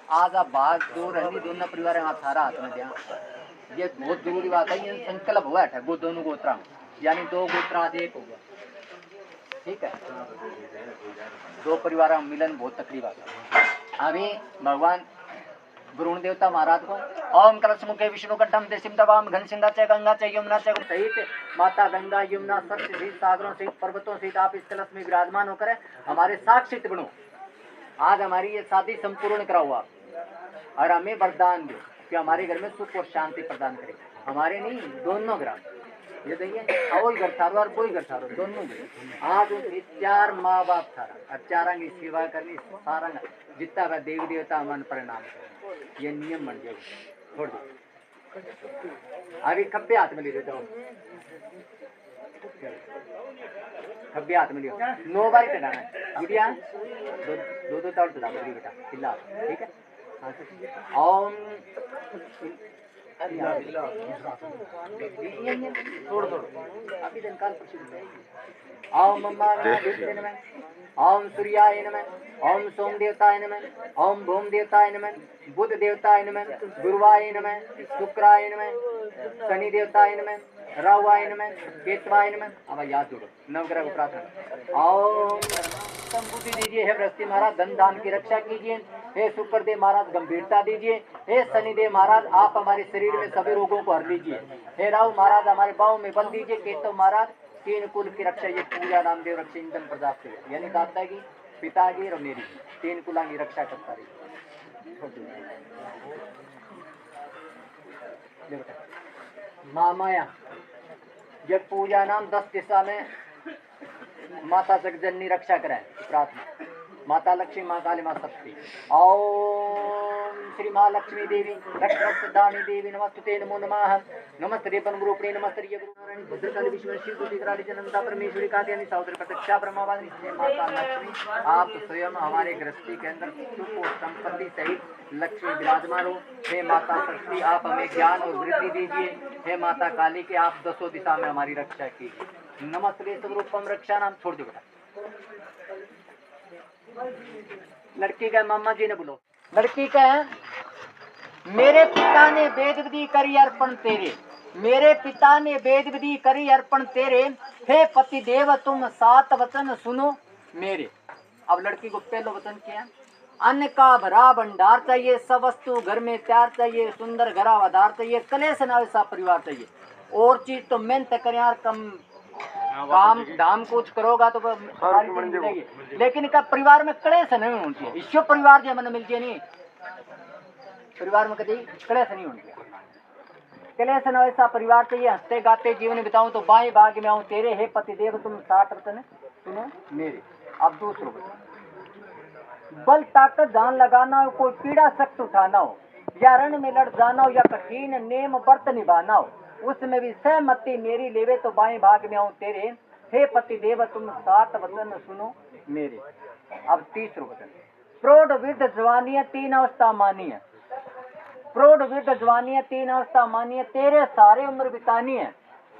आज आप बात दूर रहनी दोनों परिवार आप सारा हाथ में दिया। ये बहुत जरूरी बात है। ये संकल्प हुआ है वो दोनों गोत्रा यानी दो गोत्रा आज एक हो गया। ठीक है, दो परिवार का मिलन बहुत तकलीफ आता है। अभी भगवान वरुण देवता महाराज को ओम कलश मुखे विष्णु कंठम देशिम दवाम घन सिंधा च गंगा च यमुना च सहित माता गंगा यमुना सप्त सहित सागरों सहित पर्वतों सहित आप इस कलश में विराजमान होकर हमारे साक्षित बनो। आज हमारी ये शादी संपूर्ण करा हुआ और हमें वरदान दो कि हमारे घर में सुख और शांति प्रदान करे। हमारे नहीं, दोनों ग्राम ये देखिए, और घर थारो और कोई घर थारो दोनों घर। आज चार माँ बाप थारा और चारा की सेवा करनी सारा जितना वह देवी देवता मन परिणाम करे। ये नियम बन गया। छोड़ दो अभी खब्बे हाथ में ले लेता हूँ, खब्बे हाथ में लियो 9 बार चढ़ाना गुड़िया, दो तौर चढ़ा बड़ी बेटा चिल्ला। ठीक है, ओम छोड़ अभी दिन काल ओम मम्मा नमः, ओम सूर्याय नमः, ओम सोम देवताय नमः, ओम भूम देवताय नमः, बुध देवताय नमः, गुरुवाय नमः, शुक्राय नमः, शनि देवताय नमः, राहुवाय नमः, केतवाय नमः। अब याद जोड़ो नवग्रह को प्रार्थना। ओम संबुद्धि दीजिए हे बृहस्पति महाराज, धन दान की रक्षा कीजिए। हे शुक्रदेव महाराज गंभीरता दीजिए। हे शनिदेव महाराज आप हमारे शरीर में सभी रोगों को हर लीजिए। हे राहु महाराज हमारे बाहों में बल दीजिए। केतु महाराज तीन कुल की रक्षा, ये पूजा नामदेव रक्षा इंधन प्रजापति यानी दादा की, पिता की और मेरी तीन कुला की रक्षा करता रही। मामाया ये पूजा नाम 10 दिशा में माता जगजननी रक्षा कराए प्रार्थना। माता लक्ष्मी, माँ काली, माँ शक्ति। ओम श्री माँ लक्ष्मी देवी रक्षदानी देवी नमस्ते नमो नमः। नमस्ते गुरुप्रिय नमस्ते गुरुनारायण भद्रकाली विश्व शिव दुतिग्राली जनता परमेश्वरी कात्यायनी साउद्र प्रत्यक्षा ब्रह्मावादी माता लक्ष्मी आप स्वयं हमारे गृहस्थी के अंदर सुख और संपत्ति सहित लक्ष्मी विराजमान हो। हे माता शक्ति आप हमें ज्ञान और वृद्धि दीजिए। हे माता काली के आप 10 दिशा में हमारी रक्षा कीजिए। नमस्ते स्वरूपम रक्षा नाम। छोड़ दो बेटा। लड़की का मामा जी ने बोलो, लड़की का मेरे पिता ने वेद विधि करी अर्पण तेरे, मेरे पिता ने वेद विधि करी अर्पण तेरे, हे पति देव तुम 7 वचन सुनो मेरे। अब लड़की को पहला वचन क्या? अन्न का भरा भंडार चाहिए, सब वस्तु घर में तैयार चाहिए, सुंदर घरा आधार चाहिए, कलेश न ऐसा परिवार चाहिए। और चीज तो मेहनत कर यार, कम काम धाम कुछ करोगा तो सारी चीज मिलेगी, लेकिन का परिवार में कलेश नहीं होनी चाहिए। ईश्वर परिवार जो मन मिलती है नहीं, परिवार में कभी कलेश नहीं होनी चाहिए। कलेश न ऐसा परिवार चाहिए, हंसते गाते जीवन बिताऊं तो बाएं भाग में आऊं तेरे, हे पति देव तुम 7 वचन सुनो मेरे। अब दूसरों बल ताकत जान लगाना हो, कोई पीड़ा सख्त उठाना हो, या रण में लड़ जाना हो, या कठिन नेम व्रत निभाना हो, उसमें भी सहमति मेरी लेवे तो बाएं भाग में आऊं तेरे, हे पति देव तुम 7 वचन सुनो मेरे। अब तीसरा वचन, प्रौढ़ वृद्ध जवानी 3 अवस्था मानी है, प्रौढ़ वृद्ध जवानी 3 अवस्था मानी है, तेरे सारे उम्र बितानी है,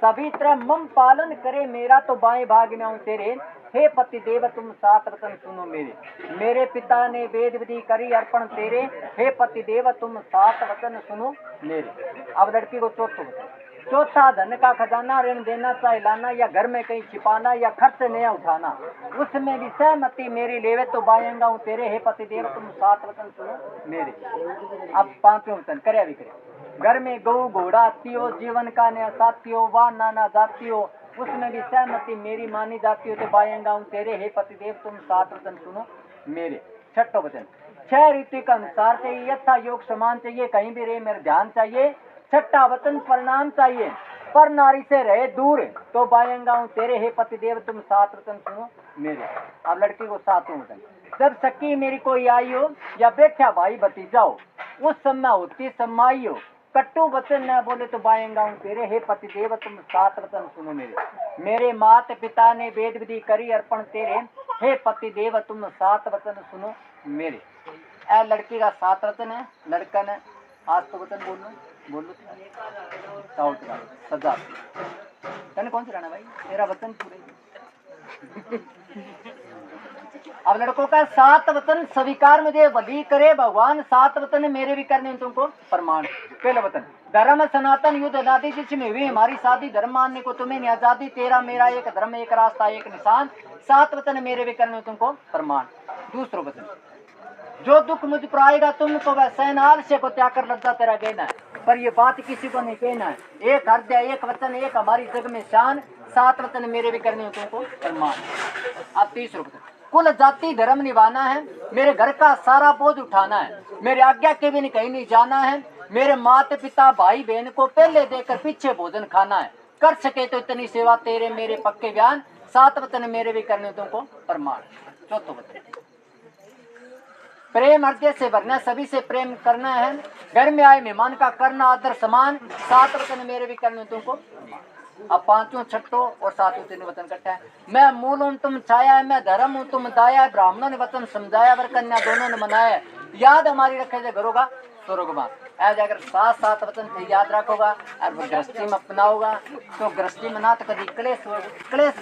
सभी तरह मम पालन करे मेरा तो बाएं भाग में आऊं तेरे, हे पति देव तुम 7 वचन सुनो मेरे। मेरे पिता ने वेद विधि करी अर्पण तेरे, हे पति देव तुम 7 वचन सुनो मेरे। अब लड़की को चौथा वचन, चौथा धन का खजाना, ऋण देना चाहे लाना, या घर में कहीं छिपाना, या खर्च नया उठाना, उसमें भी सहमति मेरी लेवे तो बाएंगा हूँ तेरे, हे पति देव तुम 7 वचन सुनो मेरे। अब 5वें वचन करे भी करे, घर में गौ घोड़ा आती हो, जीवन का नया साथी हो, वाह नाना जाती हो, उसमें भी सहमति मेरी मानी जाती हो तो बाएंगा हूँ तेरे, हे पति देव तुम 7 वचन सुनो मेरे। 6वां वचन, 6 ऋतु का अनुसार चाहिए, यथा योग समान चाहिए, कहीं भी रहे मेरे ध्यान चाहिए। 6वां वचन परिणाम चाहिए, पर नारी से रहे दूर तो बाएंगा हूँ तेरे, हे पति देव तुम 7 वचन सुनो मेरे। अब लड़की को 7वां वचन, जब सखी मेरी कोई आई हो, या बैठा भाई भतीजा हो, उस समय होती समाई हो, कट्टू वचन न बोले तो बाएंगा हूँ तेरे, हे पति देव तुम 7 वचन सुनो मेरे। मेरे माता पिता ने वेद विधि करी अर्पण तेरे, हे पति देव तुम 7 वचन सुनो मेरे। ए लड़की का 7 वचन है, लड़का ने 8 वचन बोलो सजा कौन सी रहना भाई, तेरा वचन पूरे अब लड़कों का 7 वचन स्वीकार मुझे बली करे भगवान, 7 वचन मेरे भी करने तुमको प्रमाण। पहला वचन, धर्म सनातन युद्ध अनादि जिसमें हुई हमारी शादी, धर्म मानने को तुम्हें नहीं आजादी, तेरा मेरा एक धर्म एक रास्ता एक निशान, 7 वचन मेरे भी करने तुमको प्रमाण। दूसरा वचन, जो दुख मुझ पर आएगा तुमको वह सहन, आलस्य को त्याग कर लज्जा तेरा कहना है, पर ये बात किसी को नहीं कहना है, एक हृदय एक वचन एक हमारी जग में शान, 7 वचन मेरे भी करने तुमको प्रमाण। अब तीसरा वचन, कुल जाति धर्म निभाना है, मेरे घर का सारा बोझ उठाना है, मेरे आज्ञा के बिन कहीं नहीं जाना है, मेरे माता पिता भाई बहन को पहले देकर पीछे भोजन खाना है, कर सके तो इतनी सेवा तेरे मेरे पक्के बयान, 7 वचन मेरे भी करने तुमको प्रमाण। चौथा वचन, प्रेम हृदय से भरना, सभी से प्रेम करना है, घर में आए मेहमान का करना आदर समान, 7 वचन मेरे भी करने तुमको प्रमाण। अब पांचों छठों और सातों तीन वचन इकट्ठा है, मैं मूल हूँ तुम छाया है, मैं धर्म हूँ तुम दाया है, ब्राह्मणों ने वचन समझाया वर कन्या दोनों ने मनाया, याद हमारी रखे जो घरोगा स्वर्गमा। ऐसे अगर 7 वचन से याद रखोगा और गृहस्थी में अपनाओगा तो गृहस्थी में ना तो कभी क्लेश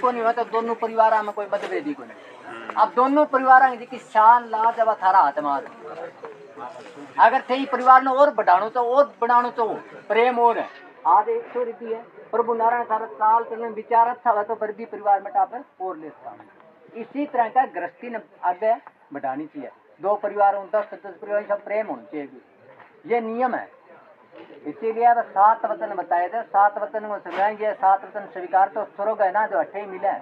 को नहीं होता, दोनों परिवार में कोई मतभेदी को नहीं। अब दोनों परिवार की शान लाज अब थारा हाथ में, अगर थे परिवार ने और बढ़ाणो तो प्रेम और है। आज 100 रीति है, प्रभु नारायण सारा साल चलने विचार अच्छा हुआ तो बर्दी परिवार में टापर और लेता हूँ। इसी तरह का गृहस्थी ने आगे बढ़ानी चाहिए, 2 परिवारों 10 परिवार सब प्रेम होना चाहिए, ये नियम है। इसीलिए अब 7 वचन बताए थे, 7 वचन को समझाएंगे, 7 वचन स्वीकार तो स्वर्ग है ना जो 8 ही मिले,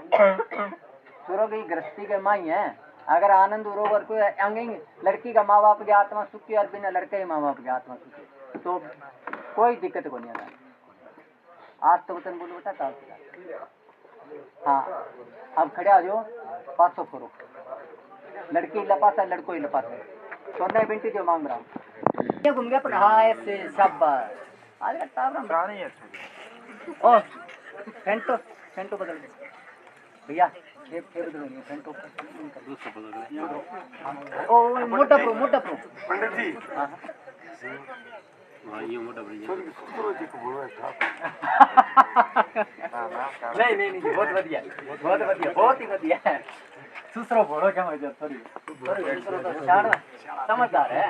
स्वर्ग ही गृहस्थी के माई है। अगर आनंद उरोवर को अंगेंगे लड़की का माँ बाप की आत्मा सुखी और बिना लड़के की माँ बाप की आत्मा सुखी तो कोई दिक्कत को नहीं आता। आज तो वचन बोलो बेटा का। हाँ अब खड़े आ जाओ, 500 करो, लड़की लपास है लड़को ही लपास है, सोने बिंटी जो मांग रहा हूँ ये घूम गया पर। हाँ ऐसे सब आज ओ फेंटो बदल भैया फेंटो ओ मोटा प्रो पंडित जी नहीं बहुत बढ़िया बहुत ही बढ़िया। दूसरा बोलो क्या मजा, थोड़ी समझदार है।